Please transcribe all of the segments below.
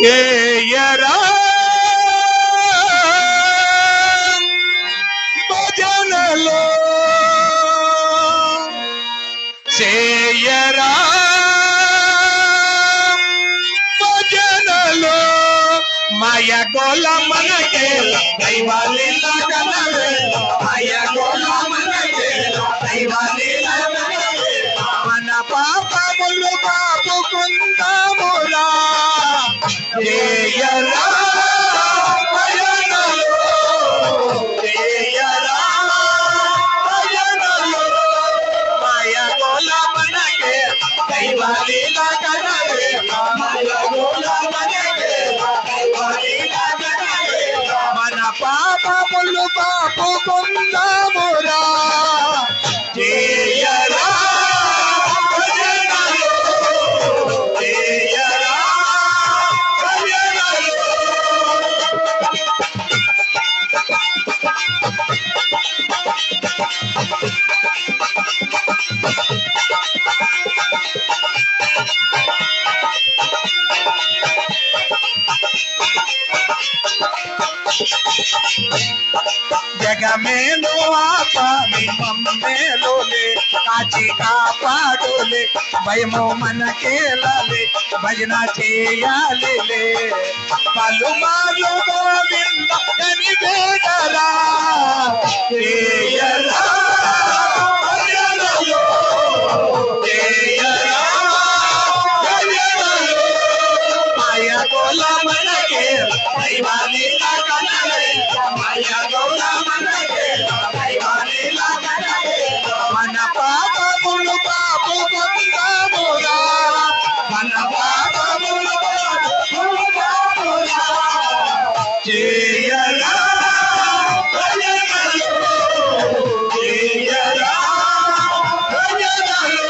చేయరా భజనలో చేయరా భజనలో మాయ గోల మనకే దైవాలీల గలవే మాయ గోల మనకే దైవాలీల గలవే మన పాపములు బాపుకుందామురా చేయరా భజనలో చేయరా భజనలో మాయ గోల మనకే దైవాలీల గలవే మాయ గోల మనకే దైవాలీల గలవే మన పాపములు బాపుకుందామురా చేయరా భజనలో చేయరా భజనలో జగమేలో ఆపామి మమ్మేలోలే కాచి కాపాడోలే భయము మనకేలలే భజన చేయాలిలే పలుమార్లు గోవింద అని వేడరా చేయరా భజనలో చేయరా భజనలో మాయ గోల మనకే దైవాలీల గలవే మాయ గోల మనకే దైవాలీల గలవే మన పాపములు బాపుకుందామురా మన పాపములు బాపుకుందామురా చేయరా భజనలో చేయరా భజనలో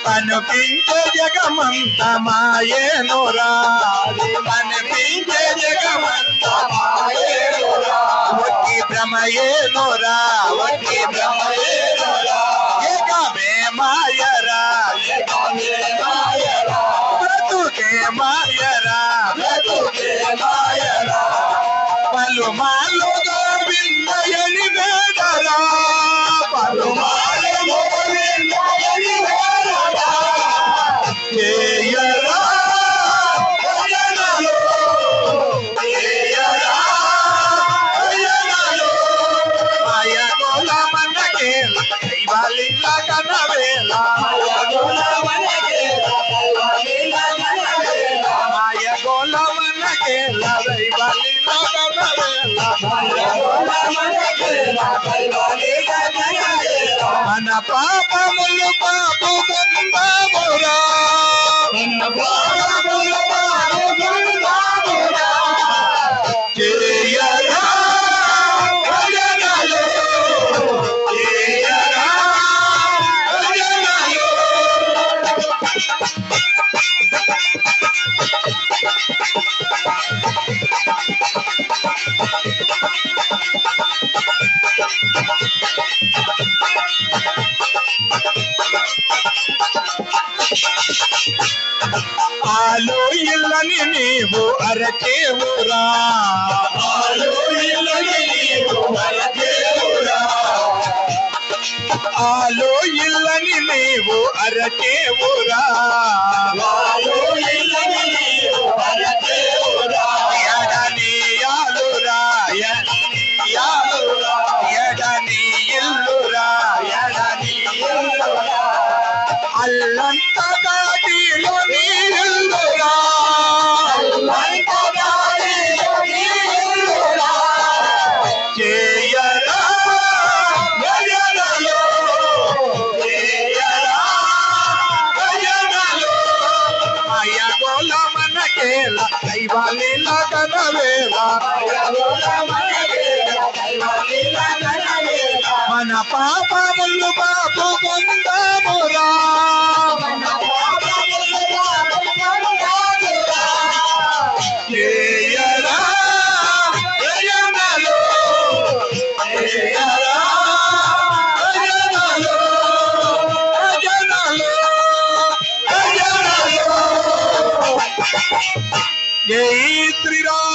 కనిపించే జగమంత మాయేనురా కనిపించే జగమంత మాయేనురా వట్టి భ్రమయేనురా వట్టి భ్రమయేనురా జగమే మాయరా జగమే మాయరా బ్రతుకే మాయరా బ్రతుకే మాయరా పలుమార్లు గోవిందయని వేడరా పలుమార్లు గోవిందయని వేడరా చేయరా భజనలో చేయరా భజనలో మాయ గోల మనకే దైవాలీల గలవేల మాయ గోల మనకే దైవాలీల గలవేల మాయ గోల మనకే దైవాలీల గలవేల మాయ గోల మనకే దైవాలీల గలవేల మన పాపములు బాపుకుందామురా మన పాపములు బాపుకుందామురా చేయరా భజనలో చేయరా భజనలో ఆలో ఇల్లని నీవు అరచేవురా ఆలో ఇల్లని నీవు అరచేవురా ఆలో ఇల్లని నీవు అరచేవురా ఆలో ఇల్లని నీవు అరచేవురా ఎడనీయాలురా ఎడనీయాలురా ఎడనీ ఇల్లురా ఎడనీ ఇల్లురా అల్లంత గాడిలో నీ ఇల్లురా అల్లంత గాడిలో నీ ఇల్లురా చేయరా భజనలో చేయరా భజనలో మాయ గోల మనకేల దైవాలీల గలవేల మాయ గోల మనకేల దైవాలీల గలవేల మన పాపములు బాపుకుందామురా మన పాపములు జై శ్రీరామ్.